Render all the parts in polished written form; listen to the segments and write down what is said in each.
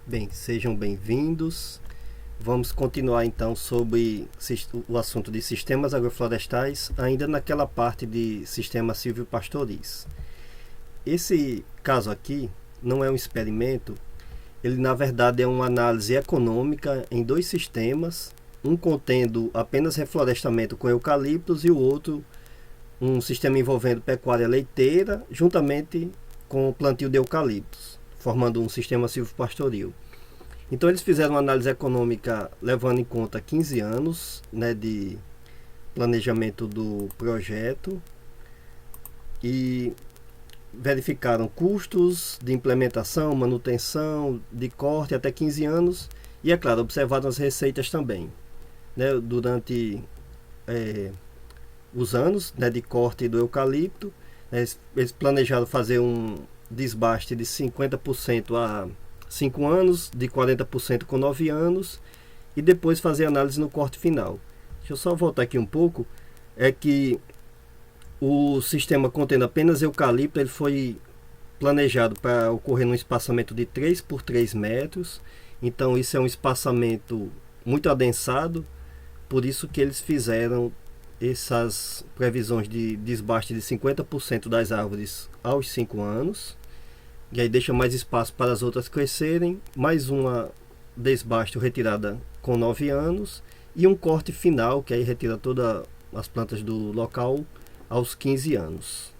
Bem, sejam bem-vindos. Vamos continuar então sobre o assunto de sistemas agroflorestais, ainda naquela parte de sistemas silvopastoris. Esse caso aqui não é um experimento, ele na verdade é uma análise econômica em dois sistemas, um contendo apenas reflorestamento com eucaliptos e o outro um sistema envolvendo pecuária leiteira, juntamente com o plantio de eucaliptos, formando um sistema silvopastoril. Então eles fizeram uma análise econômica levando em conta 15 anos, né, de planejamento do projeto e verificaram custos de implementação, manutenção, de corte até 15 anos e, é claro, observaram as receitas também, né, durante os anos, né, de corte do eucalipto. Eles planejaram fazer um desbaste de 50% a 5 anos, de 40% com 9 anos e depois fazer análise no corte final. Deixa eu só voltar aqui um pouco. É que o sistema contendo apenas eucalipto ele foi planejado para ocorrer num espaçamento de 3 por 3 metros. Então isso é um espaçamento muito adensado, por isso que eles fizeram essas previsões de desbaste de 50% das árvores aos 5 anos. E aí deixa mais espaço para as outras crescerem, mais uma desbaste retirada com 9 anos e um corte final, que aí retira todas as plantas do local aos 15 anos.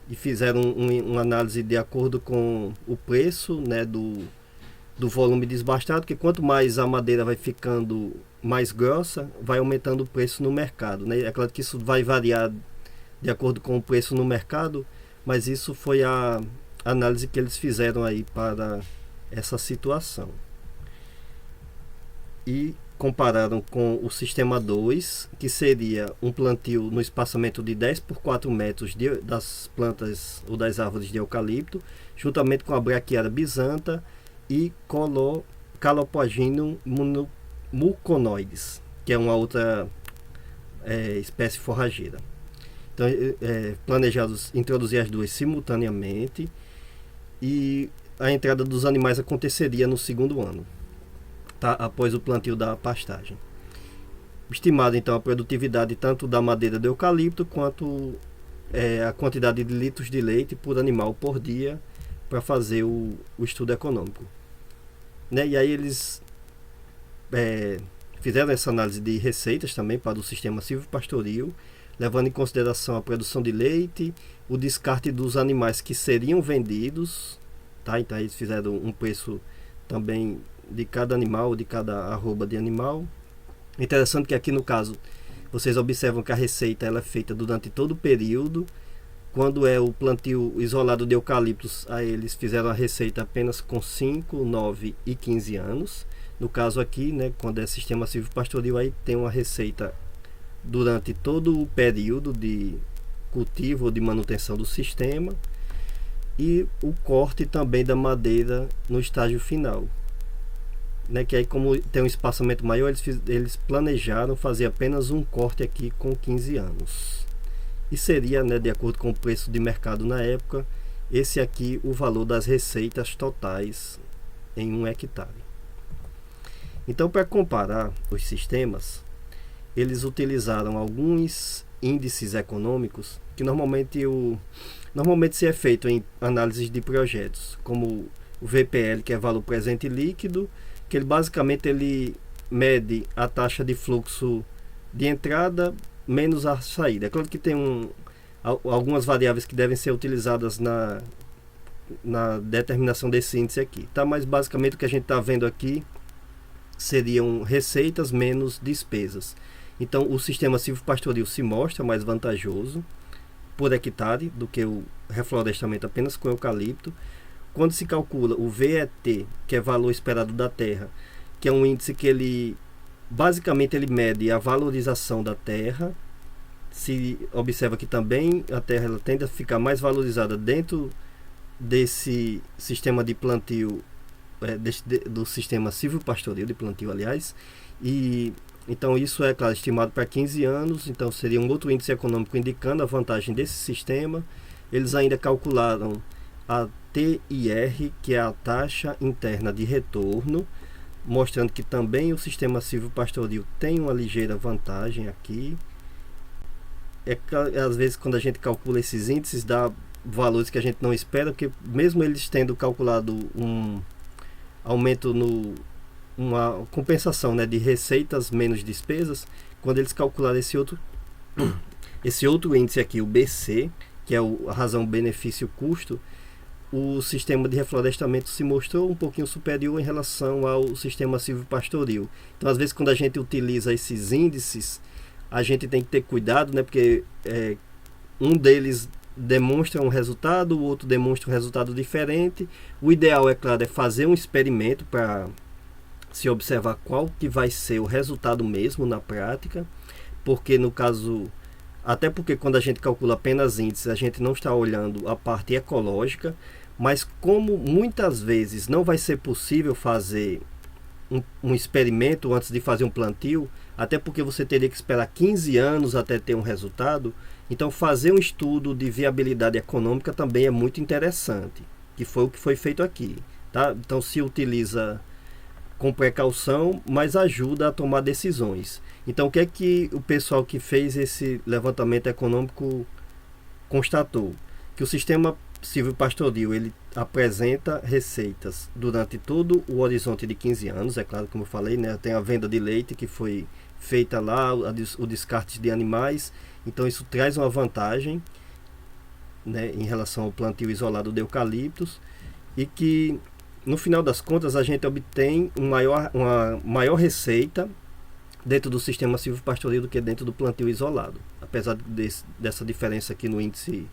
E fizeram uma análise de acordo com o preço, né, do volume desbastado, que quanto mais a madeira vai ficando mais grossa, vai aumentando o preço no mercado, né? É claro que isso vai variar de acordo com o preço no mercado, mas isso foi a análise que eles fizeram aí para essa situação. E compararam com o sistema 2, que seria um plantio no espaçamento de 10 por 4 metros das plantas ou das árvores de eucalipto, juntamente com a braquiária bisanta e Calopoaginum muconoides, que é uma outra espécie forrageira. Então, planejados introduzir as duas simultaneamente e a entrada dos animais aconteceria no segundo ano, tá? Após o plantio da pastagem. Estimada então a produtividade tanto da madeira do eucalipto quanto a quantidade de litros de leite por animal por dia para fazer o estudo econômico, né? E aí eles fizeram essa análise de receitas também para o sistema silvopastoril, levando em consideração a produção de leite, o descarte dos animais que seriam vendidos, tá? Então eles fizeram um preço também de cada animal, de cada arroba de animal. Interessante que aqui no caso vocês observam que a receita ela é feita durante todo o período. Quando é o plantio isolado de eucaliptos, aí eles fizeram a receita apenas com 5, 9 e 15 anos. No caso aqui, né, quando é sistema silvopastoril, aí tem uma receita durante todo o período de cultivo ou de manutenção do sistema e o corte também da madeira no estágio final, né, que aí como tem um espaçamento maior, eles planejaram fazer apenas um corte aqui com 15 anos e seria, né, de acordo com o preço de mercado na época, esse aqui o valor das receitas totais em 1 hectare. Então, para comparar os sistemas, eles utilizaram alguns índices econômicos que normalmente se é feito em análises de projetos, como o VPL, que é valor presente líquido, que ele basicamente ele mede a taxa de fluxo de entrada menos a saída. É claro que tem algumas variáveis que devem ser utilizadas na determinação desse índice aqui, tá? Mas basicamente o que a gente está vendo aqui seriam receitas menos despesas. Então o sistema silvopastoril se mostra mais vantajoso por hectare do que o reflorestamento apenas com eucalipto. Quando se calcula o VET, que é valor esperado da terra, que é um índice que ele basicamente ele mede a valorização da terra, se observa que também a terra ela tende a ficar mais valorizada dentro desse sistema de plantio, do sistema silvopastoril de plantio, aliás, e então isso é, claro, estimado para 15 anos, então seria um outro índice econômico indicando a vantagem desse sistema. Eles ainda calcularam a TIR, que é a taxa interna de retorno, mostrando que também o sistema silvopastoril tem uma ligeira vantagem aqui. Às vezes quando a gente calcula esses índices dá valores que a gente não espera, porque mesmo eles tendo calculado um aumento uma compensação, né, de receitas menos despesas, quando eles calcularam esse outro índice aqui, o BC, que é a razão benefício-custo, o sistema de reflorestamento se mostrou um pouquinho superior em relação ao sistema silvopastoril. Então, às vezes, quando a gente utiliza esses índices, a gente tem que ter cuidado, né? Porque um deles demonstra um resultado, o outro demonstra um resultado diferente. O ideal, é claro, é fazer um experimento para se observar qual que vai ser o resultado mesmo na prática, porque no caso, até porque quando a gente calcula apenas índices, a gente não está olhando a parte ecológica, mas como muitas vezes não vai ser possível fazer um experimento antes de fazer um plantio, até porque você teria que esperar 15 anos até ter um resultado, então fazer um estudo de viabilidade econômica também é muito interessante, que foi o que foi feito aqui, tá? Então se utiliza com precaução, mas ajuda a tomar decisões. Então o que é que o pessoal que fez esse levantamento econômico constatou? Que o sistema silvopastoril ele apresenta receitas durante todo o horizonte de 15 anos, é claro, como eu falei, né? Tem a venda de leite que foi feita lá, o descarte de animais, então isso traz uma vantagem, né, em relação ao plantio isolado de eucaliptos, e que no final das contas a gente obtém uma maior receita dentro do sistema silvopastoril do que dentro do plantio isolado, apesar dessa diferença aqui no índice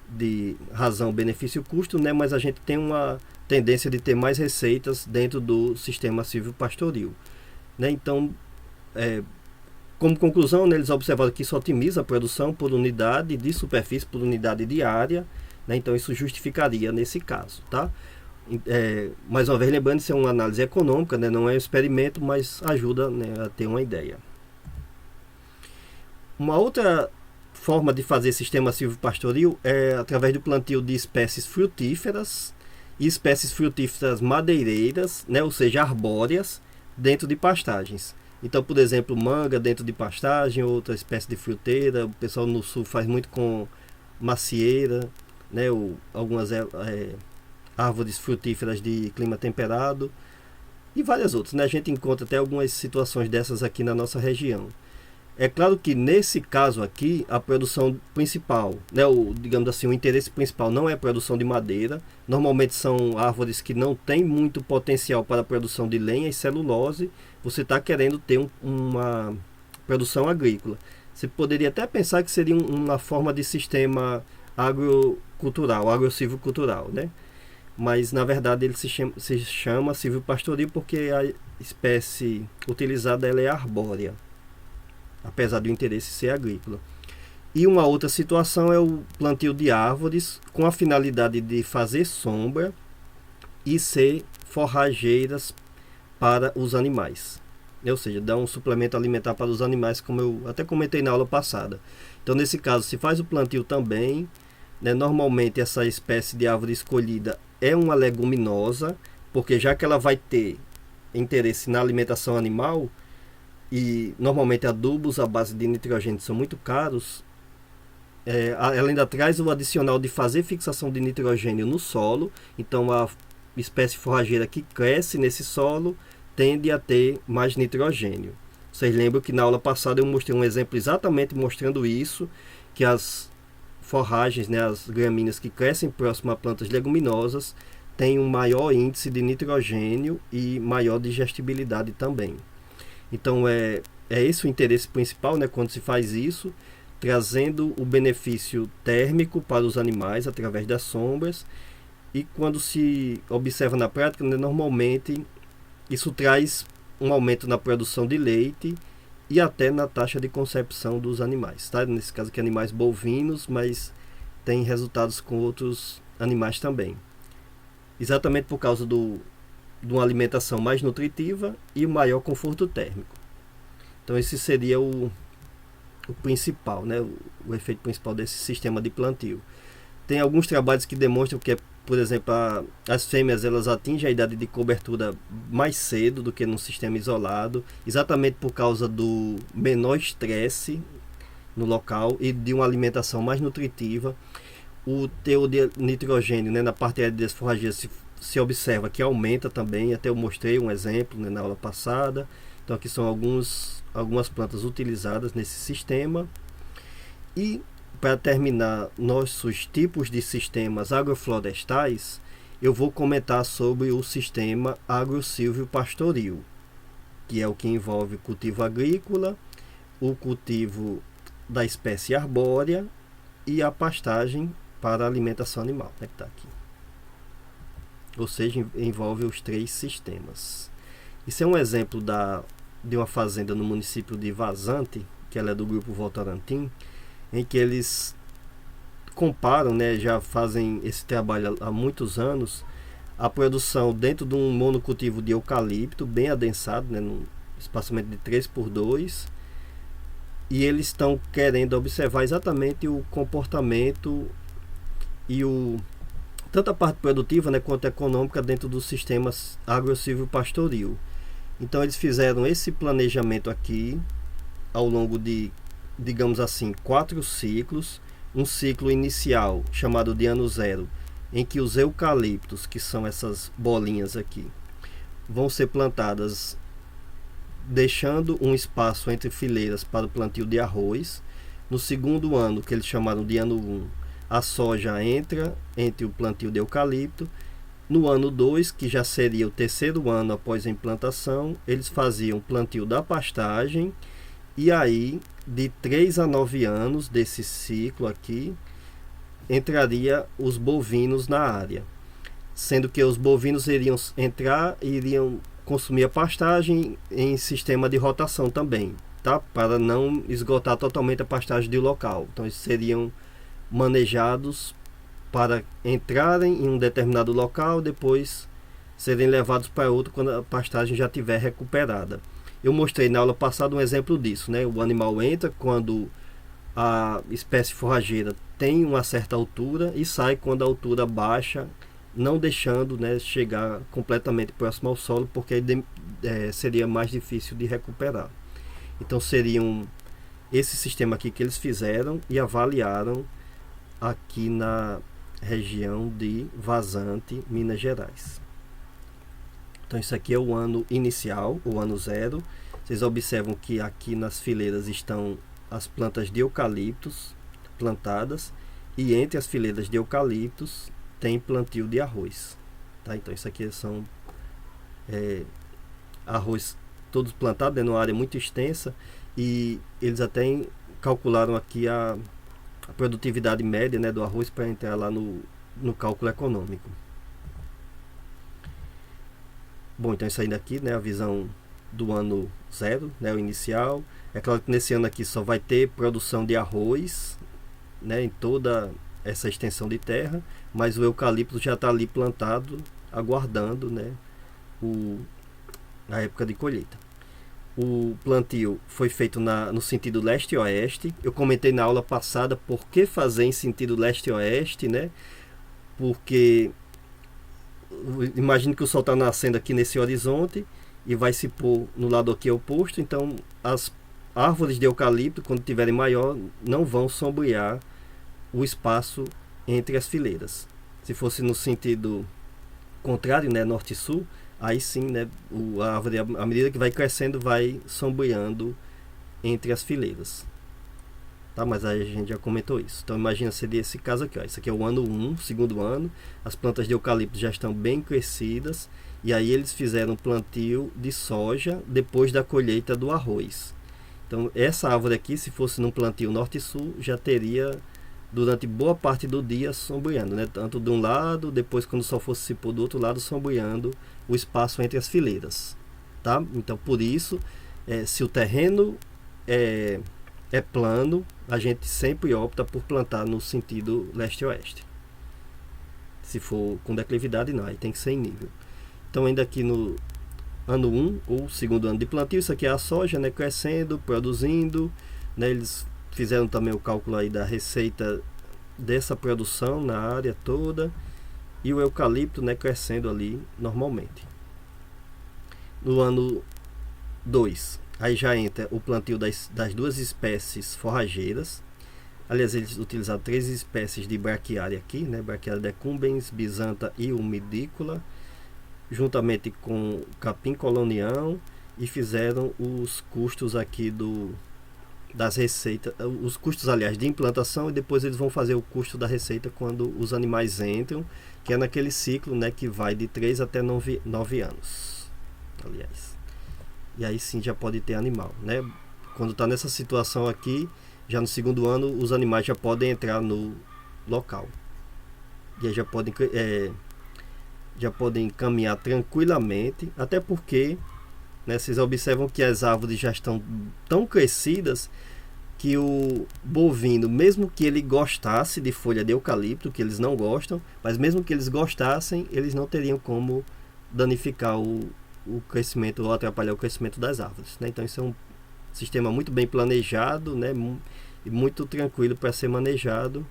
de razão benefício-custo, né, mas a gente tem uma tendência de ter mais receitas dentro do sistema silvopastoril, né? Então, como conclusão, né, eles observaram que isso otimiza a produção por unidade de superfície, por unidade de área, né? Então isso justificaria nesse caso, tá? Mais uma vez, lembrando, isso é uma análise econômica, né? Não é um experimento, mas ajuda, né, a ter uma ideia. Uma outra forma de fazer sistema silvopastoril é através do plantio de espécies frutíferas e espécies frutíferas madeireiras, né, ou seja, arbóreas, dentro de pastagens. Então, por exemplo, manga dentro de pastagem, outra espécie de fruteira. O pessoal no sul faz muito com macieira, né, ou algumas árvores frutíferas de clima temperado e várias outras, né? A gente encontra até algumas situações dessas aqui na nossa região. É claro que nesse caso aqui, a produção principal, né, digamos assim, o interesse principal não é a produção de madeira. Normalmente são árvores que não têm muito potencial para a produção de lenha e celulose. Você está querendo ter uma produção agrícola. Você poderia até pensar que seria uma forma de sistema agrocultural, agrosilvocultural, né? Mas na verdade ele se chama silvopastoril porque a espécie utilizada ela é arbórea, apesar do interesse ser agrícola. E uma outra situação é o plantio de árvores com a finalidade de fazer sombra e ser forrageiras para os animais, ou seja, dar um suplemento alimentar para os animais, como eu até comentei na aula passada. Então nesse caso se faz o plantio também, né? Normalmente essa espécie de árvore escolhida é uma leguminosa, porque já que ela vai ter interesse na alimentação animal, e normalmente adubos à base de nitrogênio são muito caros, ela ainda traz o adicional de fazer fixação de nitrogênio no solo. Então a espécie forrageira que cresce nesse solo tende a ter mais nitrogênio. Vocês lembram que na aula passada eu mostrei um exemplo exatamente mostrando isso, que as forragens, né, as gramíneas que crescem próximo a plantas leguminosas têm um maior índice de nitrogênio e maior digestibilidade também. Então é esse o interesse principal, né, quando se faz isso, trazendo o benefício térmico para os animais através das sombras. E quando se observa na prática, né, normalmente isso traz um aumento na produção de leite e até na taxa de concepção dos animais, tá? Nesse caso aqui animais bovinos, mas tem resultados com outros animais também, exatamente por causa de uma alimentação mais nutritiva e o maior conforto térmico. Então esse seria o principal, né? O efeito principal desse sistema de plantio. Tem alguns trabalhos que demonstram que é por exemplo, as fêmeas elas atingem a idade de cobertura mais cedo do que num sistema isolado, exatamente por causa do menor estresse no local e de uma alimentação mais nutritiva. O teor de nitrogênio, né, na parte aérea das forrageiras se observa que aumenta também, até eu mostrei um exemplo, né, na aula passada. Então aqui são algumas plantas utilizadas nesse sistema. E para terminar nossos tipos de sistemas agroflorestais, eu vou comentar sobre o sistema agrossilvio-pastoril, que é o que envolve cultivo agrícola, o cultivo da espécie arbórea e a pastagem para a alimentação animal, né, que está aqui. Ou seja, envolve os 3 sistemas. Isso é um exemplo de uma fazenda no município de Vazante, que ela é do grupo Votorantim, em que eles comparam, né, já fazem esse trabalho há muitos anos, a produção dentro de um monocultivo de eucalipto bem adensado, né, num espaçamento de 3x2, e eles estão querendo observar exatamente o comportamento e tanto a parte produtiva, né, quanto econômica dentro dos sistemas agrossilvio-pastoril. Então eles fizeram esse planejamento aqui ao longo de, digamos assim, 4 ciclos. Um ciclo inicial chamado de ano zero, em que os eucaliptos, que são essas bolinhas aqui, vão ser plantadas deixando um espaço entre fileiras para o plantio de arroz. No segundo ano, que eles chamaram de ano 1, a soja entra entre o plantio de eucalipto. No ano 2, que já seria o terceiro ano após a implantação, eles faziam plantio da pastagem. E aí, de 3 a 9 anos desse ciclo aqui, entraria os bovinos na área. Sendo que os bovinos iriam entrar e iriam consumir a pastagem em sistema de rotação também, tá? Para não esgotar totalmente a pastagem do local. Então, eles seriam manejados para entrarem em um determinado local, depois serem levados para outro quando a pastagem já estiver recuperada. Eu mostrei na aula passada um exemplo disso, né? O animal entra quando a espécie forrageira tem uma certa altura e sai quando a altura baixa, não deixando, né, chegar completamente próximo ao solo, porque seria mais difícil de recuperar. Então seriam esse sistema aqui que eles fizeram e avaliaram aqui na região de Vazante, Minas Gerais. Então isso aqui é o ano inicial, o ano zero. Vocês observam que aqui nas fileiras estão as plantas de eucaliptos plantadas e entre as fileiras de eucaliptos tem plantio de arroz, tá? Então isso aqui são arroz todos plantados, né, numa área muito extensa, e eles até calcularam aqui a produtividade média, né, do arroz para entrar lá no cálculo econômico. Bom, então isso aí daqui, né, a visão do ano zero, né, o inicial. É claro que nesse ano aqui só vai ter produção de arroz, né, em toda essa extensão de terra, mas o eucalipto já está ali plantado, aguardando, né, a época de colheita. O plantio foi feito no sentido leste-oeste. Eu comentei na aula passada por que fazer em sentido leste-oeste, né? Porque imagine que o sol está nascendo aqui nesse horizonte e vai se pôr no lado aqui oposto. Então as árvores de eucalipto, quando tiverem maior, não vão sombrear o espaço entre as fileiras. Se fosse no sentido contrário, né, norte-sul, aí sim, né, a árvore, à medida que vai crescendo, vai sombreando entre as fileiras. Tá? Mas aí a gente já comentou isso. Então imagina, seria esse caso aqui, ó. Esse aqui é o ano 1, segundo ano. As plantas de eucalipto já estão bem crescidas. E aí eles fizeram plantio de soja depois da colheita do arroz. Então essa árvore aqui, se fosse num plantio norte-sul, já teria durante boa parte do dia sombreando, né? Tanto de um lado, depois quando o sol fosse se pôr do outro lado, sombreando o espaço entre as fileiras, tá? Então por isso, se o terreno é plano, a gente sempre opta por plantar no sentido leste-oeste. Se for com declividade, não, aí tem que ser em nível. Então ainda aqui no ano 1, ou segundo ano de plantio, isso aqui é a soja, né, crescendo, produzindo, né? Eles fizeram também o cálculo aí da receita dessa produção na área toda, e o eucalipto, né, crescendo ali normalmente. No ano 2, aí já entra o plantio das duas espécies forrageiras. Aliás, eles utilizaram 3 espécies de braquiária aqui, né? Braquiária decumbens, bisanta e umidícola, juntamente com capim colonião, e fizeram os custos aqui das receitas, os custos, aliás, de implantação, e depois eles vão fazer o custo da receita quando os animais entram, que é naquele ciclo, né, que vai de 3 até 9 anos, aliás. E aí sim já pode ter animal, né? Quando está nessa situação aqui, já no segundo ano, os animais já podem entrar no local. E aí já podem caminhar tranquilamente, até porque, né, vocês observam que as árvores já estão tão crescidas que o bovino, mesmo que ele gostasse de folha de eucalipto, que eles não gostam, mas mesmo que eles gostassem, eles não teriam como danificar o crescimento ou atrapalhar o crescimento das árvores, né? Então isso é um sistema muito bem planejado, né, e muito tranquilo para ser manejado,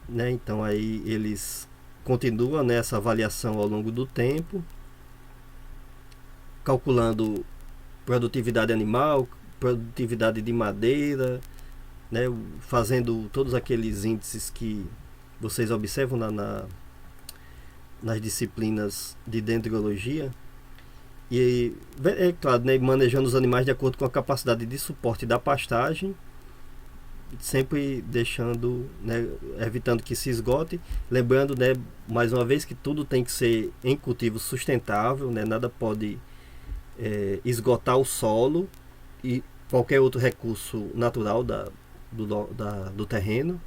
né? Então aí eles continuam nessa avaliação ao longo do tempo, calculando produtividade animal, produtividade de madeira, né, fazendo todos aqueles índices que vocês observam nas disciplinas de dendrologia. E é claro, né, manejando os animais de acordo com a capacidade de suporte da pastagem, sempre deixando, né, evitando que se esgote. Lembrando, né, mais uma vez, que tudo tem que ser em cultivo sustentável, né, nada pode esgotar o solo e qualquer outro recurso natural do terreno,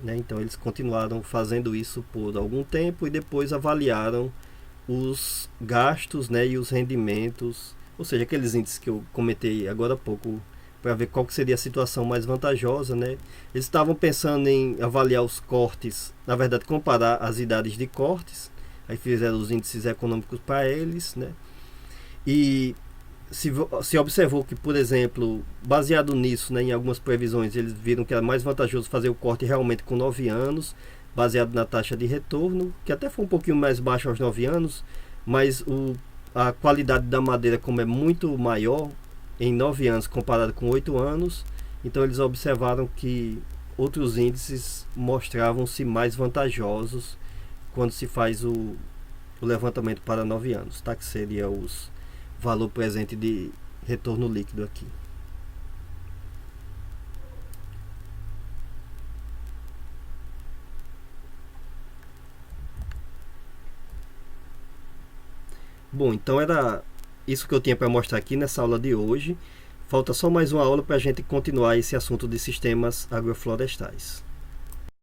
né? Então eles continuaram fazendo isso por algum tempo e depois avaliaram os gastos, né, e os rendimentos, ou seja, aqueles índices que eu comentei agora há pouco, para ver qual que seria a situação mais vantajosa, né? Eles estavam pensando em avaliar os cortes, na verdade comparar as idades de cortes, aí fizeram os índices econômicos para eles, né? E se observou que, por exemplo, baseado nisso, né, em algumas previsões, eles viram que era mais vantajoso fazer o corte realmente com 9 anos, baseado na taxa de retorno, que até foi um pouquinho mais baixa aos 9 anos, mas a qualidade da madeira, como é muito maior em 9 anos comparado com 8 anos, então eles observaram que outros índices mostravam-se mais vantajosos quando se faz o levantamento para 9 anos, tá? Que seria os valor presente de retorno líquido aqui. Bom, então era isso que eu tinha para mostrar aqui nessa aula de hoje. Falta só mais uma aula para a gente continuar esse assunto de sistemas agroflorestais.